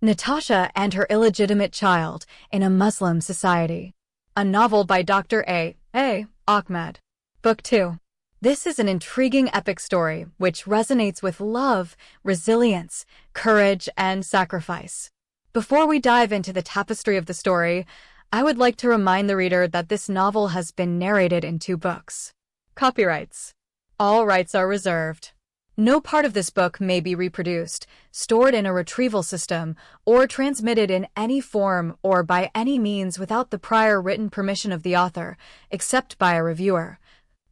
Natasha and Her Illegitimate Child in a Muslim Society. A novel by Dr. A. Ahmed. Book 2. This is an intriguing epic story which resonates with love, resilience, courage, and sacrifice. Before we dive into the tapestry of the story, I would like to remind the reader that this novel has been narrated in 2 books. Copyrights. All rights are reserved. No part of this book may be reproduced, stored in a retrieval system, or transmitted in any form or by any means without the prior written permission of the author, except by a reviewer,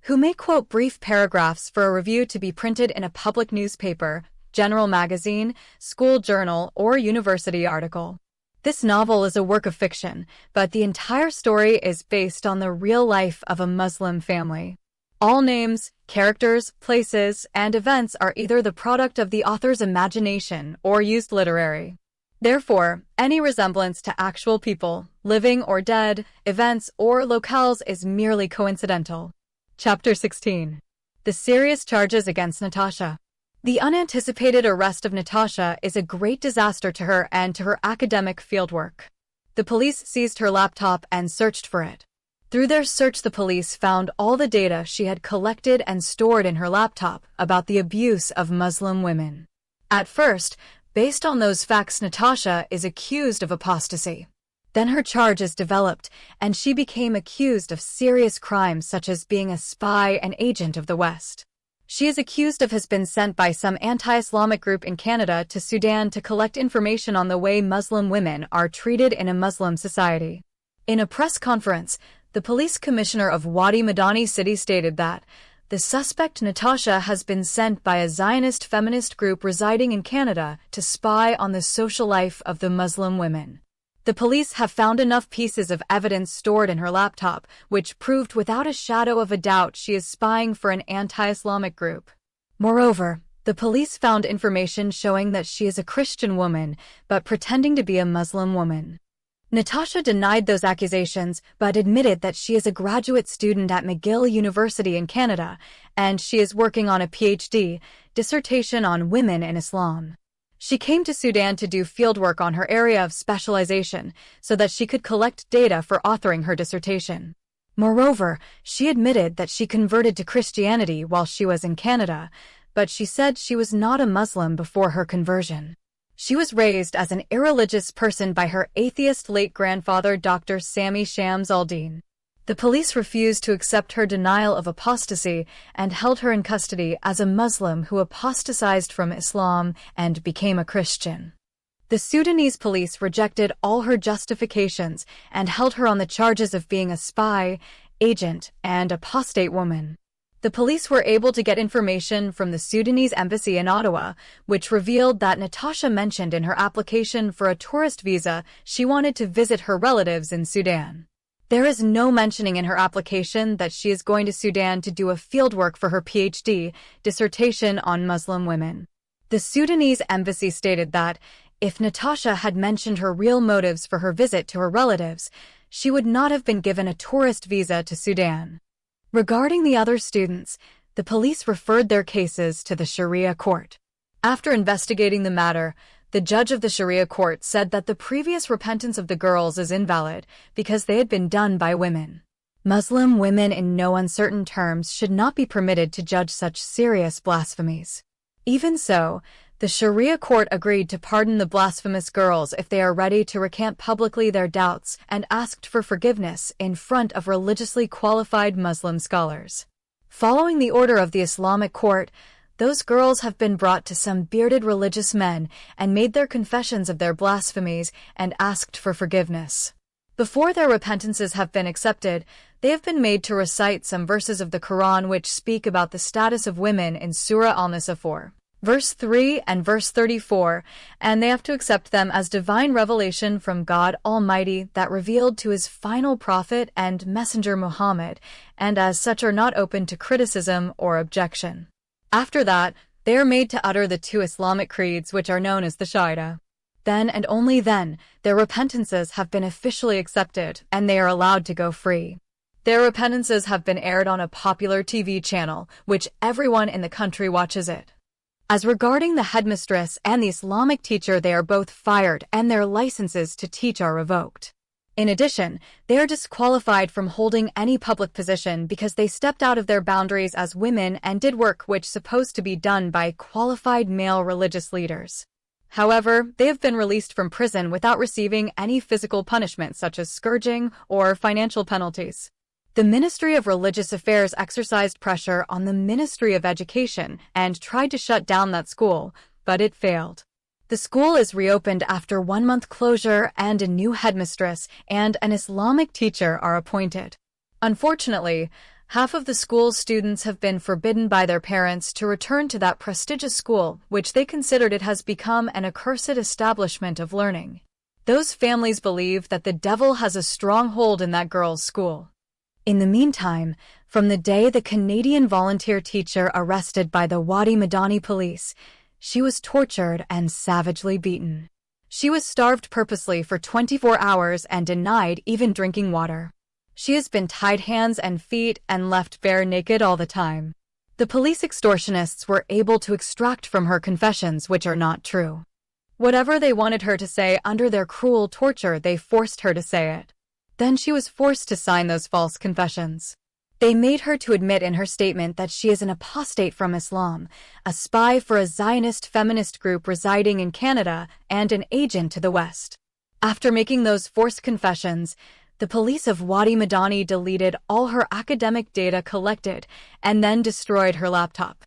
who may quote brief paragraphs for a review to be printed in a public newspaper, general magazine, school journal, or university article. This novel is a work of fiction, but the entire story is based on the real life of a Muslim family. All names, characters, places, and events are either the product of the author's imagination or used literary. Therefore, any resemblance to actual people, living or dead, events, or locales is merely coincidental. Chapter 16. The serious charges against Natasha. The unanticipated arrest of Natasha is a great disaster to her and to her academic fieldwork. The police seized her laptop and searched for it. Through their search, the police found all the data she had collected and stored in her laptop about the abuse of Muslim women. At first, based on those facts, Natasha is accused of apostasy. Then her charge is developed, and she became accused of serious crimes such as being a spy and agent of the West. She is accused of has been sent by some anti-Islamic group in Canada to Sudan to collect information on the way Muslim women are treated in a Muslim society. In a press conference, the police commissioner of Wadi Madani city stated that the suspect Natasha has been sent by a Zionist feminist group residing in Canada to spy on the social life of the Muslim women. The police have found enough pieces of evidence stored in her laptop, which proved without a shadow of a doubt she is spying for an anti-Islamic group. Moreover, the police found information showing that she is a Christian woman, but pretending to be a Muslim woman. Natasha denied those accusations, but admitted that she is a graduate student at McGill University in Canada, and she is working on a PhD dissertation on women in Islam. She came to Sudan to do fieldwork on her area of specialization so that she could collect data for authoring her dissertation. Moreover, she admitted that she converted to Christianity while she was in Canada, but she said she was not a Muslim before her conversion. She was raised as an irreligious person by her atheist late grandfather, Dr. Sami Shams al-Din. The police refused to accept her denial of apostasy and held her in custody as a Muslim who apostatized from Islam and became a Christian. The Sudanese police rejected all her justifications and held her on the charges of being a spy, agent, and apostate woman. The police were able to get information from the Sudanese embassy in Ottawa, which revealed that Natasha mentioned in her application for a tourist visa she wanted to visit her relatives in Sudan. There is no mentioning in her application that she is going to Sudan to do a fieldwork for her PhD dissertation on Muslim women. The Sudanese embassy stated that if Natasha had mentioned her real motives for her visit to her relatives, she would not have been given a tourist visa to Sudan. Regarding the other students, the police referred their cases to the Sharia court. After investigating the matter, the judge of the Sharia court said that the previous repentance of the girls is invalid because they had been done by women. Muslim women in no uncertain terms should not be permitted to judge such serious blasphemies. Even so, the Sharia court agreed to pardon the blasphemous girls if they are ready to recant publicly their doubts and asked for forgiveness in front of religiously qualified Muslim scholars. Following the order of the Islamic court, those girls have been brought to some bearded religious men and made their confessions of their blasphemies and asked for forgiveness. Before their repentances have been accepted, they have been made to recite some verses of the Quran which speak about the status of women in Surah Al-Nisa 4. Verse 3 and verse 34, and they have to accept them as divine revelation from God Almighty that revealed to his final prophet and messenger Muhammad, and as such are not open to criticism or objection. After that, they are made to utter the 2 Islamic creeds which are known as the Shahada. Then and only then, their repentances have been officially accepted and they are allowed to go free. Their repentances have been aired on a popular TV channel, which everyone in the country watches it. As regarding the headmistress and the Islamic teacher, they are both fired and their licenses to teach are revoked. In addition, they are disqualified from holding any public position because they stepped out of their boundaries as women and did work which supposed to be done by qualified male religious leaders. However, they have been released from prison without receiving any physical punishment such as scourging or financial penalties. The Ministry of Religious Affairs exercised pressure on the Ministry of Education and tried to shut down that school, but it failed. The school is reopened after 1-month closure and a new headmistress and an Islamic teacher are appointed. Unfortunately, half of the school's students have been forbidden by their parents to return to that prestigious school, which they considered it has become an accursed establishment of learning. Those families believe that the devil has a strong hold in that girl's school. In the meantime, from the day the Canadian volunteer teacher arrested by the Wadi Madani police, she was tortured and savagely beaten. She was starved purposely for 24 hours and denied even drinking water. She has been tied hands and feet and left bare naked all the time. The police extortionists were able to extract from her confessions which are not true. Whatever they wanted her to say under their cruel torture, they forced her to say it. Then she was forced to sign those false confessions. They made her to admit in her statement that she is an apostate from Islam, a spy for a Zionist feminist group residing in Canada, and an agent to the West. After making those forced confessions, the police of Wadi Madani deleted all her academic data collected and then destroyed her laptop.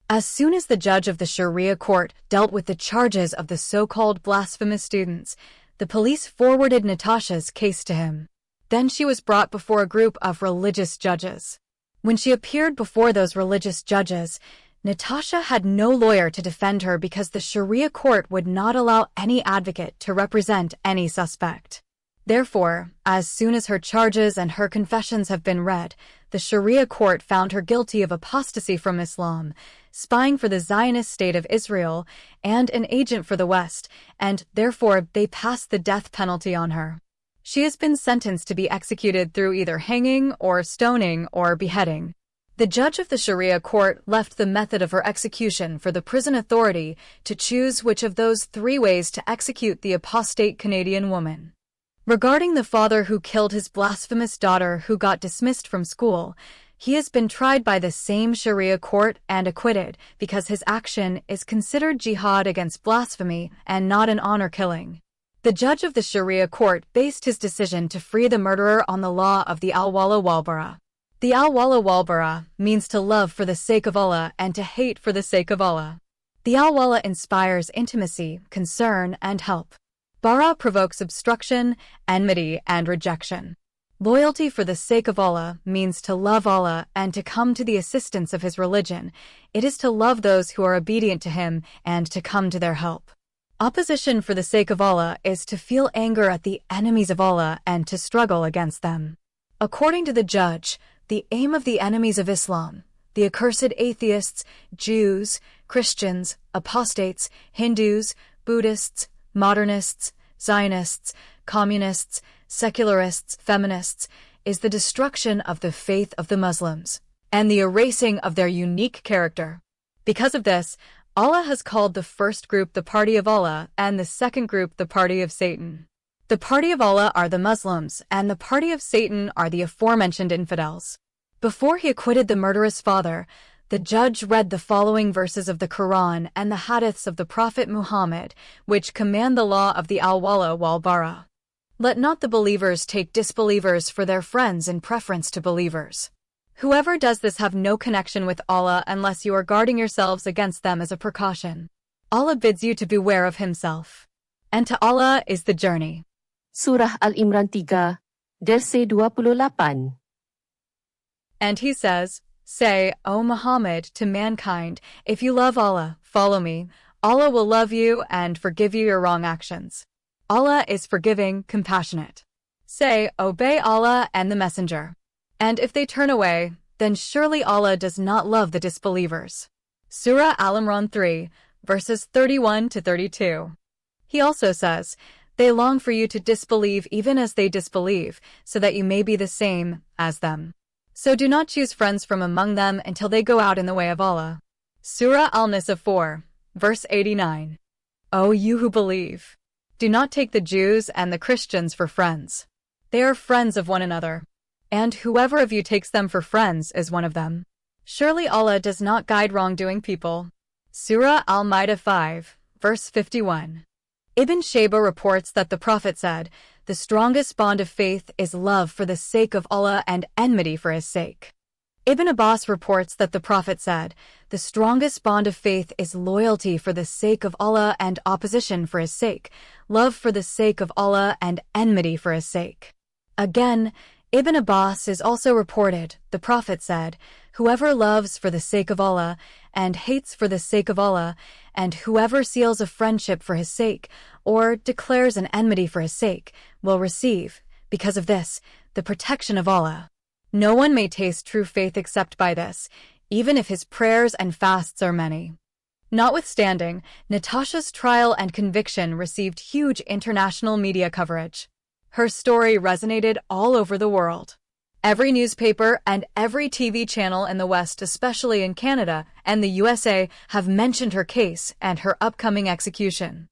As soon as the judge of the Sharia court dealt with the charges of the so-called blasphemous students, the police forwarded Natasha's case to him. Then she was brought before a group of religious judges. When she appeared before those religious judges, Natasha had no lawyer to defend her because the Sharia court would not allow any advocate to represent any suspect. Therefore, as soon as her charges and her confessions have been read, the Sharia court found her guilty of apostasy from Islam, spying for the Zionist state of Israel, and an agent for the West, and therefore they passed the death penalty on her. She has been sentenced to be executed through either hanging or stoning or beheading. The judge of the Sharia court left the method of her execution for the prison authority to choose which of those 3 ways to execute the apostate Canadian woman. Regarding the father who killed his blasphemous daughter who got dismissed from school, he has been tried by the same Sharia court and acquitted because his action is considered jihad against blasphemy and not an honor killing. The judge of the Sharia court based his decision to free the murderer on the law of the al-wala wal-bara. The al-wala wal-bara means to love for the sake of Allah and to hate for the sake of Allah. The al-wala inspires intimacy, concern, and help. Bara provokes obstruction, enmity, and rejection. Loyalty for the sake of Allah means to love Allah and to come to the assistance of His religion. It is to love those who are obedient to Him and to come to their help. Opposition for the sake of Allah is to feel anger at the enemies of Allah and to struggle against them. According to the judge, the aim of the enemies of Islam, the accursed atheists, Jews, Christians, apostates, Hindus, Buddhists, modernists, Zionists, communists, secularists, feminists, is the destruction of the faith of the Muslims and the erasing of their unique character. Because of this, Allah has called the first group the party of Allah and the second group the party of Satan. The party of Allah are the Muslims and the party of Satan are the aforementioned infidels. Before he acquitted the murderous father, the judge read the following verses of the Quran and the hadiths of the Prophet Muhammad, which command the law of the al-wala wal-bara. Let not the believers take disbelievers for their friends in preference to believers. Whoever does this have no connection with Allah unless you are guarding yourselves against them as a precaution. Allah bids you to beware of Himself. And to Allah is the journey. Surah Al-Imran 3, verse 28. And He says, Say, O Muhammad, to mankind, if you love Allah, follow me. Allah will love you and forgive you your wrong actions. Allah is forgiving, compassionate. Say, obey Allah and the Messenger. And if they turn away, then surely Allah does not love the disbelievers. Surah Al-Imran 3, verses 31 to 32. He also says, They long for you to disbelieve even as they disbelieve, so that you may be the same as them. So do not choose friends from among them until they go out in the way of Allah. Surah Al-Nisa 4, verse 89. O you who believe, do not take the Jews and the Christians for friends. They are friends of one another, and whoever of you takes them for friends is one of them. Surely Allah does not guide wrongdoing people. Surah Al-Ma'idah 5, verse 51. Ibn Shayba reports that the Prophet said, "The strongest bond of faith is love for the sake of Allah and enmity for His sake." Ibn Abbas reports that the Prophet said, "The strongest bond of faith is loyalty for the sake of Allah and opposition for His sake, love for the sake of Allah and enmity for His sake." Again, Ibn Abbas is also reported, the Prophet said, "Whoever loves for the sake of Allah, and hates for the sake of Allah, and whoever seals a friendship for His sake, or declares an enmity for His sake, will receive, because of this, the protection of Allah. No one may taste true faith except by this, even if his prayers and fasts are many." Notwithstanding, Natasha's trial and conviction received huge international media coverage. Her story resonated all over the world. Every newspaper and every TV channel in the West, especially in Canada and the USA, have mentioned her case and her upcoming execution.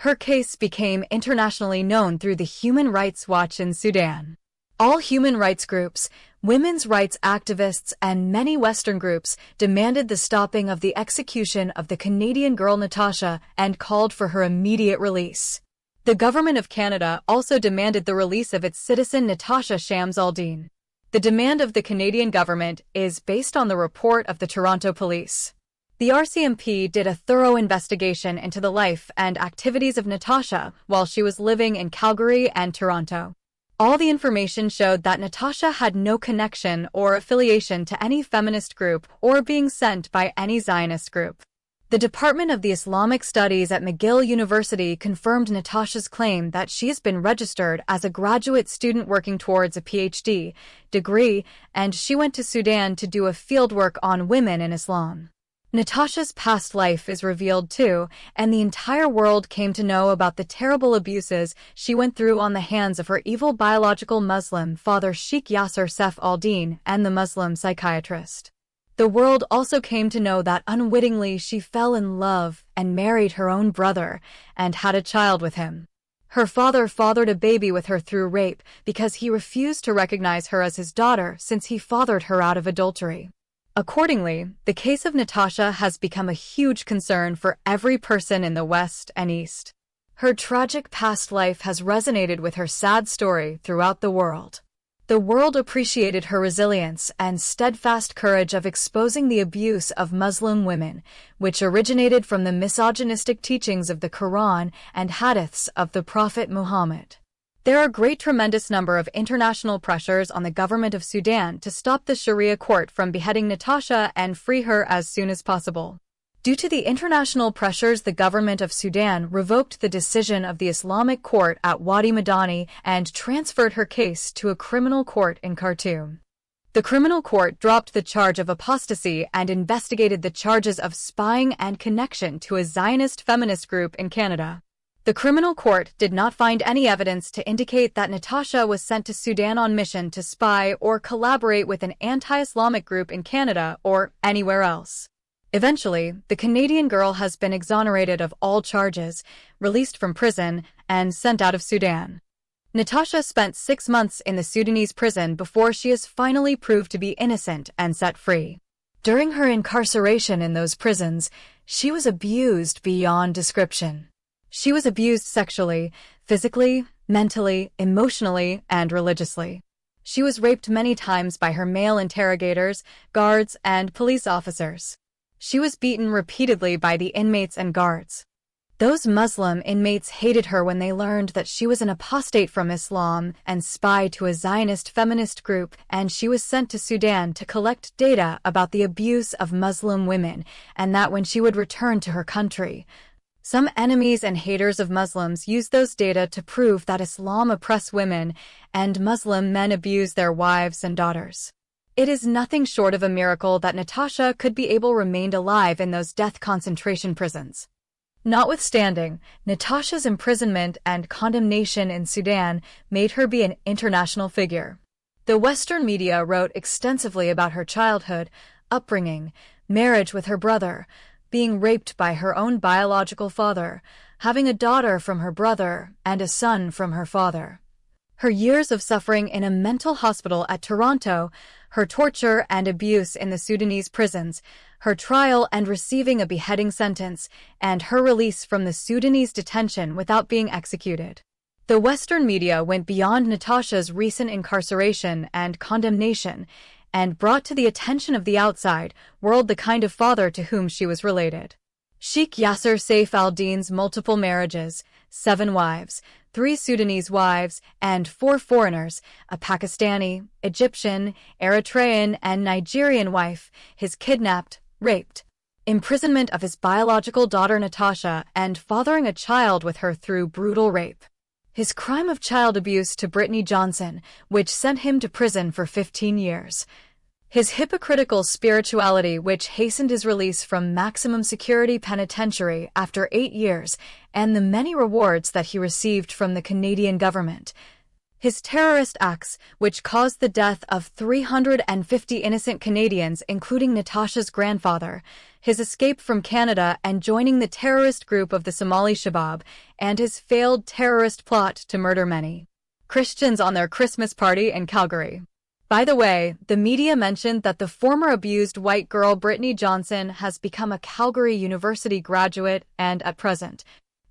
Her case became internationally known through the Human Rights Watch in Sudan. All human rights groups, women's rights activists, and many Western groups demanded the stopping of the execution of the Canadian girl Natasha and called for her immediate release. The government of Canada also demanded the release of its citizen Natasha Shams-Aldin. The demand of the Canadian government is based on the report of the Toronto Police. The RCMP did a thorough investigation into the life and activities of Natasha while she was living in Calgary and Toronto. All the information showed that Natasha had no connection or affiliation to any feminist group or being sent by any Zionist group. The Department of the Islamic Studies at McGill University confirmed Natasha's claim that she has been registered as a graduate student working towards a PhD degree, and she went to Sudan to do a fieldwork on women in Islam. Natasha's past life is revealed too, and the entire world came to know about the terrible abuses she went through on the hands of her evil biological Muslim father Sheikh Yasser Saif al-Din and the Muslim psychiatrist. The world also came to know that unwittingly she fell in love and married her own brother and had a child with him. Her father fathered a baby with her through rape because he refused to recognize her as his daughter since he fathered her out of adultery. Accordingly, the case of Natasha has become a huge concern for every person in the West and East. Her tragic past life has resonated with her sad story throughout the world. The world appreciated her resilience and steadfast courage of exposing the abuse of Muslim women, which originated from the misogynistic teachings of the Quran and hadiths of the Prophet Muhammad. There are tremendous number of international pressures on the government of Sudan to stop the Sharia court from beheading Natasha and free her as soon as possible. Due to the international pressures, the government of Sudan revoked the decision of the Islamic court at Wadi Madani and transferred her case to a criminal court in Khartoum. The criminal court dropped the charge of apostasy and investigated the charges of spying and connection to a Zionist feminist group in Canada. The criminal court did not find any evidence to indicate that Natasha was sent to Sudan on mission to spy or collaborate with an anti-Islamic group in Canada or anywhere else. Eventually, the Canadian girl has been exonerated of all charges, released from prison, and sent out of Sudan. Natasha spent 6 months in the Sudanese prison before she is finally proved to be innocent and set free. During her incarceration in those prisons, she was abused beyond description. She was abused sexually, physically, mentally, emotionally, and religiously. She was raped many times by her male interrogators, guards, and police officers. She was beaten repeatedly by the inmates and guards. Those Muslim inmates hated her when they learned that she was an apostate from Islam and spy to a Zionist feminist group, and she was sent to Sudan to collect data about the abuse of Muslim women, and that when she would return to her country, some enemies and haters of Muslims used those data to prove that Islam oppressed women and Muslim men abuse their wives and daughters. It is nothing short of a miracle that Natasha could be able remained alive in those death concentration prisons. Notwithstanding, Natasha's imprisonment and condemnation in Sudan made her be an international figure. The Western media wrote extensively about her childhood, upbringing, marriage with her brother, being raped by her own biological father, having a daughter from her brother, and a son from her father. Her years of suffering in a mental hospital at Toronto, her torture and abuse in the Sudanese prisons, her trial and receiving a beheading sentence, and her release from the Sudanese detention without being executed. The Western media went beyond Natasha's recent incarceration and condemnation and brought to the attention of the outside world the kind of father to whom she was related. Sheikh Yasser Saif al-Din's multiple marriages, 7 wives, 3 Sudanese wives, and 4 foreigners, a Pakistani, Egyptian, Eritrean, and Nigerian wife, his kidnapped, raped, imprisonment of his biological daughter Natasha, and fathering a child with her through brutal rape. His crime of child abuse to Brittany Johnson, which sent him to prison for 15 years. His hypocritical spirituality, which hastened his release from maximum security penitentiary after 8 years, and the many rewards that he received from the Canadian government. His terrorist acts, which caused the death of 350 innocent Canadians, including Natasha's grandfather, his escape from Canada and joining the terrorist group of the Somali Shabab, and his failed terrorist plot to murder many Christians on their Christmas party in Calgary. By the way, the media mentioned that the former abused white girl Brittany Johnson has become a Calgary University graduate and, at present,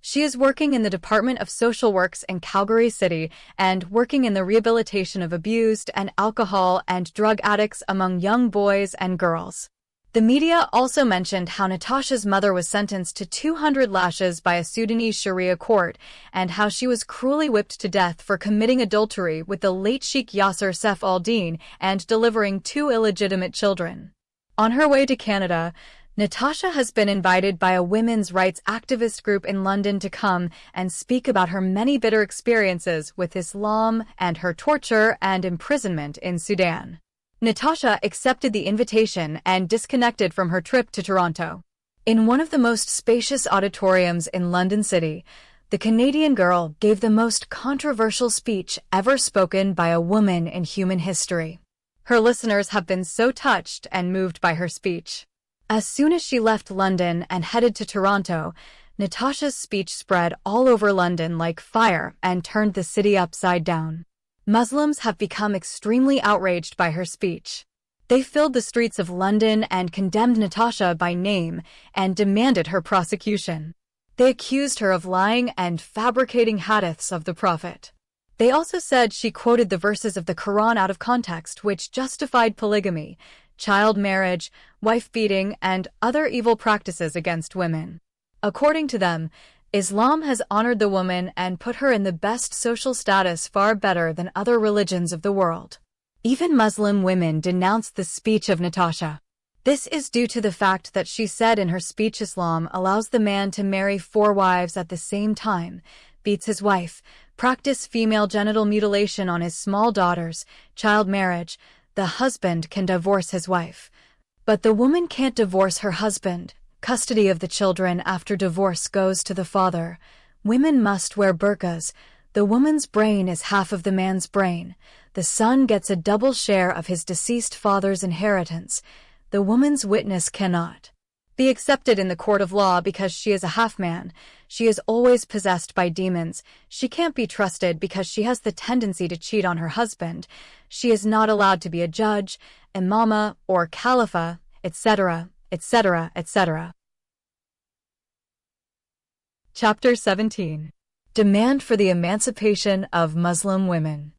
she is working in the Department of Social Works in Calgary City and working in the rehabilitation of abused and alcohol and drug addicts among young boys and girls. The media also mentioned how Natasha's mother was sentenced to 200 lashes by a Sudanese Sharia court and how she was cruelly whipped to death for committing adultery with the late Sheikh Yasser Saif al-Din and delivering 2 illegitimate children. On her way to Canada, Natasha has been invited by a women's rights activist group in London to come and speak about her many bitter experiences with Islam and her torture and imprisonment in Sudan. Natasha accepted the invitation and disconnected from her trip to Toronto. In one of the most spacious auditoriums in London City, the Canadian girl gave the most controversial speech ever spoken by a woman in human history. Her listeners have been so touched and moved by her speech. As soon as she left London and headed to Toronto, Natasha's speech spread all over London like fire and turned the city upside down. Muslims have become extremely outraged by her speech. They filled the streets of London and condemned Natasha by name and demanded her prosecution. They accused her of lying and fabricating hadiths of the Prophet. They also said she quoted the verses of the Quran out of context, which justified polygamy, child marriage, wife-beating, and other evil practices against women. According to them, Islam has honored the woman and put her in the best social status far better than other religions of the world. Even Muslim women denounced the speech of Natasha. This is due to the fact that she said in her speech Islam allows the man to marry 4 wives at the same time, beats his wife, practice female genital mutilation on his small daughters, child marriage, the husband can divorce his wife. But the woman can't divorce her husband. Custody of the children after divorce goes to the father. Women must wear burqas. The woman's brain is half of the man's brain. The son gets a double share of his deceased father's inheritance. The woman's witness cannot be accepted in the court of law because she is a half-man. She is always possessed by demons. She can't be trusted because she has the tendency to cheat on her husband. She is not allowed to be a judge, imama, or calipha, etc., etc., etc. Chapter 17. Demand for the Emancipation of Muslim Women.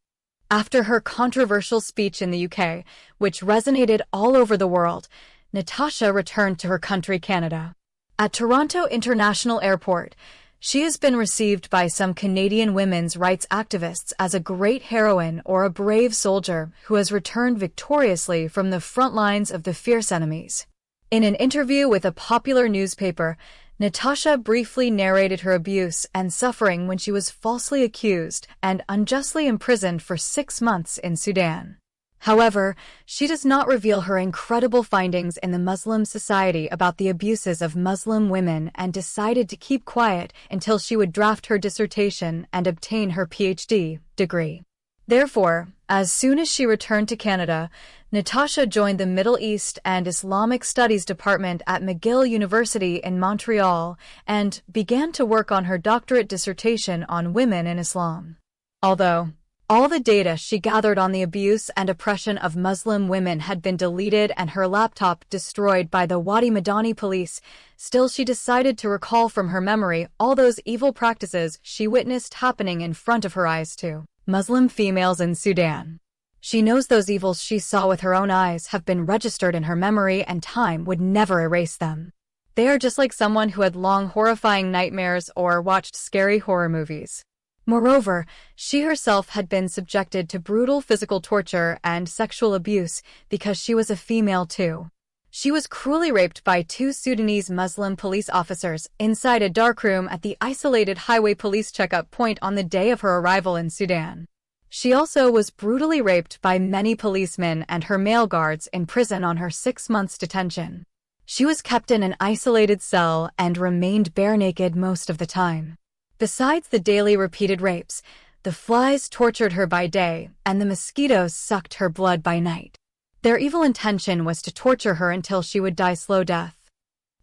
After her controversial speech in the UK, which resonated all over the world, Natasha returned to her country, Canada. At Toronto International Airport, she has been received by some Canadian women's rights activists as a great heroine or a brave soldier who has returned victoriously from the front lines of the fierce enemies. In an interview with a popular newspaper, Natasha briefly narrated her abuse and suffering when she was falsely accused and unjustly imprisoned for 6 months in Sudan. However, she does not reveal her incredible findings in the Muslim society about the abuses of Muslim women and decided to keep quiet until she would draft her dissertation and obtain her PhD degree. Therefore, As soon as she returned to Canada, Natasha joined the Middle East and Islamic Studies department at McGill University in Montreal and began to work on her doctorate dissertation on women in Islam. Although all the data she gathered on the abuse and oppression of Muslim women had been deleted and her laptop destroyed by the Wadi Madani police, still she decided to recall from her memory all those evil practices she witnessed happening in front of her eyes to Muslim females in Sudan. She knows those evils she saw with her own eyes have been registered in her memory and time would never erase them. They are just like someone who had long horrifying nightmares or watched scary horror movies. Moreover, she herself had been subjected to brutal physical torture and sexual abuse because she was a female too. She was cruelly raped by two Sudanese Muslim police officers inside a darkroom at the isolated highway police checkup point on the day of her arrival in Sudan. She also was brutally raped by many policemen and her male guards in prison on her 6 months detention. She was kept in an isolated cell and remained bare naked most of the time. Besides the daily repeated rapes, the flies tortured her by day and the mosquitoes sucked her blood by night. Their evil intention was to torture her until she would die slow death.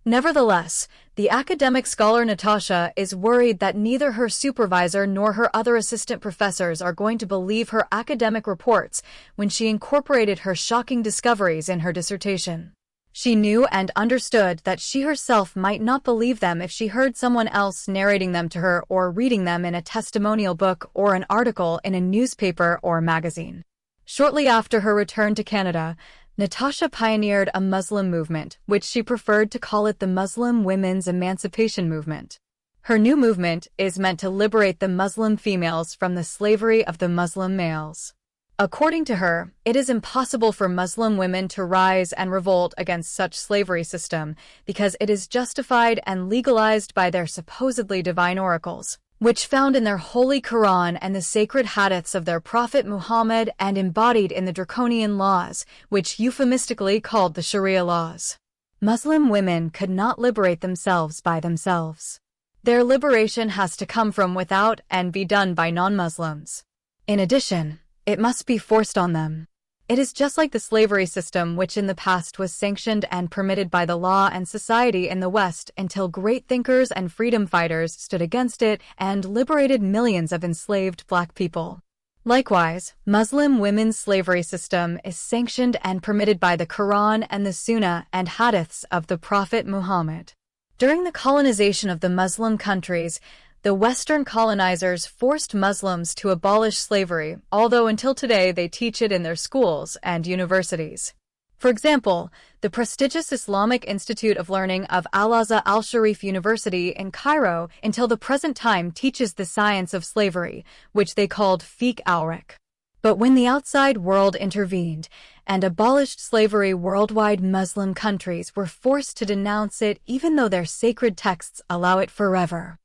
Nevertheless, the academic scholar Natasha is worried that neither her supervisor nor her other assistant professors are going to believe her academic reports when she incorporated her shocking discoveries in her dissertation. She knew and understood that she herself might not believe them if she heard someone else narrating them to her or reading them in a testimonial book or an article in a newspaper or magazine. Shortly after her return to Canada, Natasha pioneered a Muslim movement, which she preferred to call it the Muslim Women's Emancipation Movement. Her new movement is meant to liberate the Muslim females from the slavery of the Muslim males. According to her, it is impossible for Muslim women to rise and revolt against such slavery system because it is justified and legalized by their supposedly divine oracles, which found in their holy Quran and the sacred hadiths of their prophet Muhammad and embodied in the draconian laws, which euphemistically called the Sharia laws. Muslim women could not liberate themselves by themselves. Their liberation has to come from without and be done by non-Muslims. In addition, it must be forced on them. It is just like the slavery system which in the past was sanctioned and permitted by the law and society in the West until great thinkers and freedom fighters stood against it and liberated millions of enslaved black people. Likewise, Muslim women's slavery system is sanctioned and permitted by the Quran and the Sunnah and hadiths of the Prophet Muhammad. During the colonization of the Muslim countries, the Western colonizers forced Muslims to abolish slavery, although until today they teach it in their schools and universities. For example, the prestigious Islamic Institute of Learning of Al-Azhar Al-Sharif University in Cairo until the present time teaches the science of slavery, which they called fiqh al-Riq. But when the outside world intervened and abolished slavery, worldwide Muslim countries were forced to denounce it even though their sacred texts allow it forever.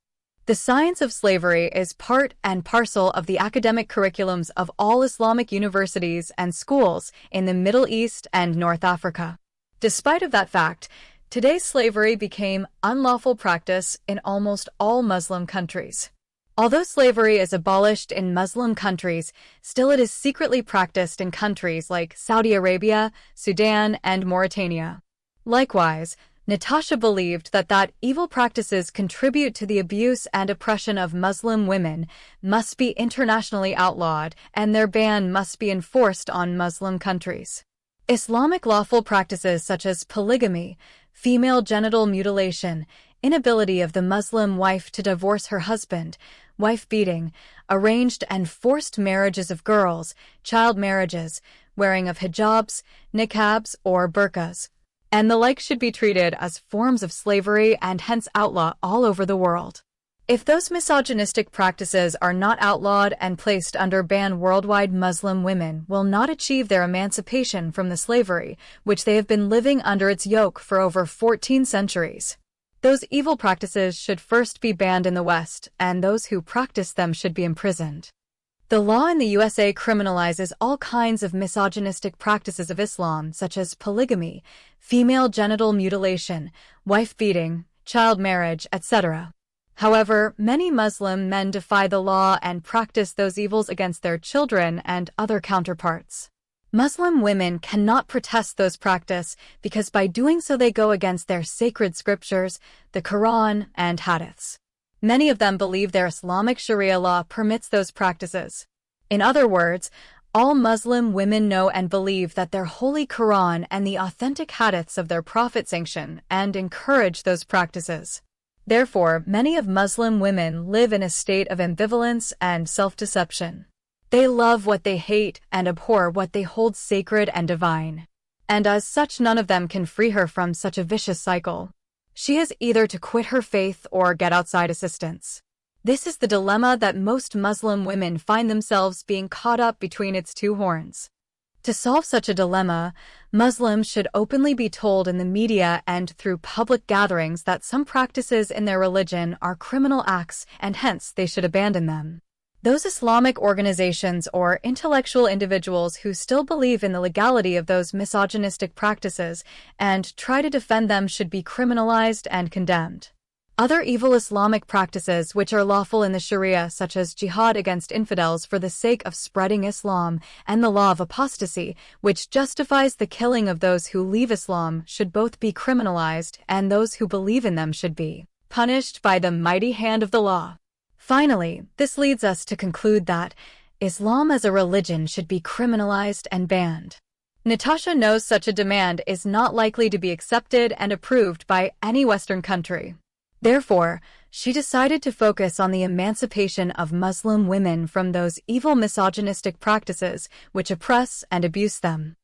The science of slavery is part and parcel of the academic curriculums of all Islamic universities and schools in the Middle East and North Africa. Despite of that fact, today slavery became unlawful practice in almost all Muslim countries. Although slavery is abolished in Muslim countries, still it is secretly practiced in countries like Saudi Arabia, Sudan, and Mauritania. Likewise, Natasha believed that evil practices contribute to the abuse and oppression of Muslim women must be internationally outlawed and their ban must be enforced on Muslim countries. Islamic lawful practices such as polygamy, female genital mutilation, inability of the Muslim wife to divorce her husband, wife beating, arranged and forced marriages of girls, child marriages, wearing of hijabs, niqabs, or burqas, and the like should be treated as forms of slavery and hence outlawed all over the world. If those misogynistic practices are not outlawed and placed under ban, worldwide Muslim women will not achieve their emancipation from the slavery which they have been living under its yoke for over 14 centuries. Those evil practices should first be banned in the West, and those who practice them should be imprisoned. The law in the USA criminalizes all kinds of misogynistic practices of Islam, such as polygamy, female genital mutilation, wife beating, child marriage, etc. However, many Muslim men defy the law and practice those evils against their children and other counterparts. Muslim women cannot protest those practices because by doing so they go against their sacred scriptures, the Quran and Hadiths. Many of them believe their Islamic Sharia law permits those practices. In other words, all Muslim women know and believe that their holy Quran and the authentic Hadiths of their Prophet sanction and encourage those practices. Therefore, many of Muslim women live in a state of ambivalence and self-deception. They love what they hate and abhor what they hold sacred and divine. And as such, none of them can free her from such a vicious cycle. She has either to quit her faith or get outside assistance. This is the dilemma that most Muslim women find themselves being caught up between its two horns. To solve such a dilemma, Muslims should openly be told in the media and through public gatherings that some practices in their religion are criminal acts and hence they should abandon them. Those Islamic organizations or intellectual individuals who still believe in the legality of those misogynistic practices and try to defend them should be criminalized and condemned. Other evil Islamic practices which are lawful in the Sharia, such as jihad against infidels for the sake of spreading Islam, and the law of apostasy, which justifies the killing of those who leave Islam, should both be criminalized, and those who believe in them should be punished by the mighty hand of the law. Finally, this leads us to conclude that Islam as a religion should be criminalized and banned. Natasha knows such a demand is not likely to be accepted and approved by any Western country. Therefore, she decided to focus on the emancipation of Muslim women from those evil misogynistic practices which oppress and abuse them.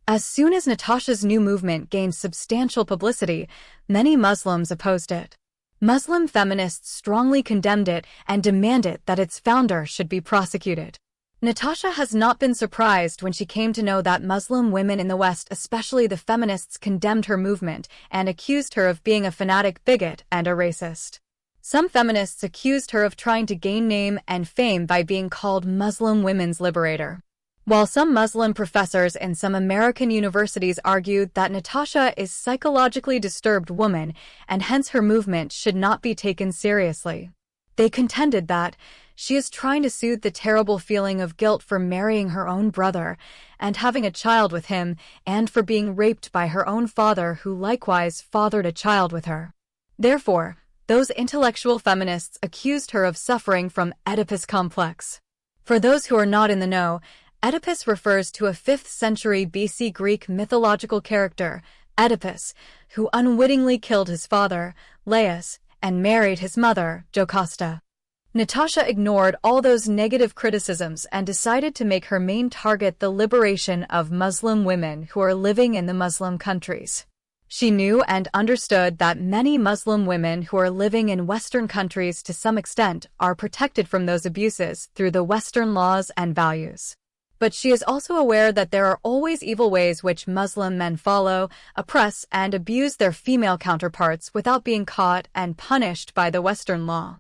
As soon as Natasha's new movement gained substantial publicity, many Muslims opposed it. Muslim feminists strongly condemned it and demanded that its founder should be prosecuted. Natasha has not been surprised when she came to know that Muslim women in the West, especially the feminists, condemned her movement and accused her of being a fanatic bigot and a racist. Some feminists accused her of trying to gain name and fame by being called Muslim women's liberator. While some Muslim professors in some American universities argued that Natasha is a psychologically disturbed woman and hence her movement should not be taken seriously. They contended that she is trying to soothe the terrible feeling of guilt for marrying her own brother and having a child with him and for being raped by her own father who likewise fathered a child with her. Therefore, those intellectual feminists accused her of suffering from Oedipus complex. For those who are not in the know, Oedipus refers to a 5th century BC Greek mythological character, Oedipus, who unwittingly killed his father, Laius, and married his mother, Jocasta. Natasha ignored all those negative criticisms and decided to make her main target the liberation of Muslim women who are living in the Muslim countries. She knew and understood that many Muslim women who are living in Western countries to some extent are protected from those abuses through the Western laws and values. But she is also aware that there are always evil ways which Muslim men follow, oppress, and abuse their female counterparts without being caught and punished by the Western law.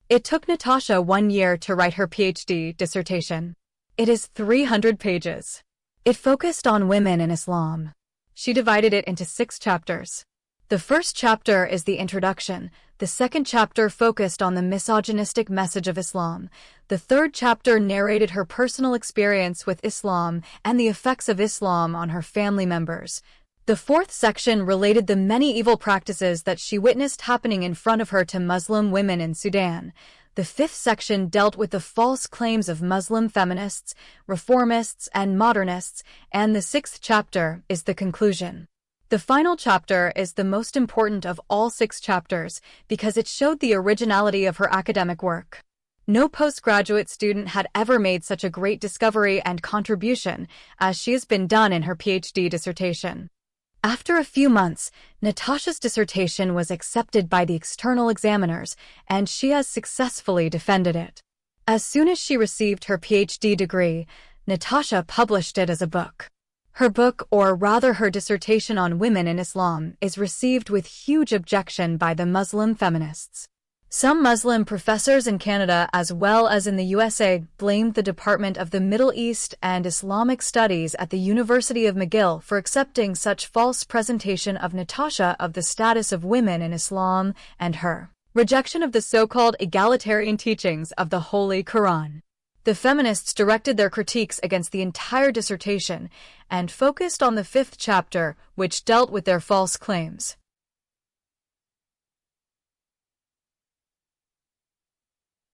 It took Natasha 1 year to write her PhD dissertation. It is 300 pages. It focused on women in Islam. She divided it into 6 chapters. The first chapter is the introduction. The second chapter focused on the misogynistic message of Islam. The third chapter narrated her personal experience with Islam and the effects of Islam on her family members. The fourth section related the many evil practices that she witnessed happening in front of her to Muslim women in Sudan. The fifth section dealt with the false claims of Muslim feminists, reformists, and modernists, and the sixth chapter is the conclusion. The final chapter is the most important of all 6 chapters because it showed the originality of her academic work. No postgraduate student had ever made such a great discovery and contribution as she has been done in her PhD dissertation. After a few months, Natasha's dissertation was accepted by the external examiners, and she has successfully defended it. As soon as she received her PhD degree, Natasha published it as a book. Her book, or rather her dissertation on women in Islam, is received with huge objection by the Muslim feminists. Some Muslim professors in Canada as well as in the USA blamed the Department of the Middle East and Islamic Studies at the University of McGill for accepting such false presentation of Natasha of the status of women in Islam and her rejection of the so-called egalitarian teachings of the Holy Quran. The feminists directed their critiques against the entire dissertation and focused on the fifth chapter, which dealt with their false claims.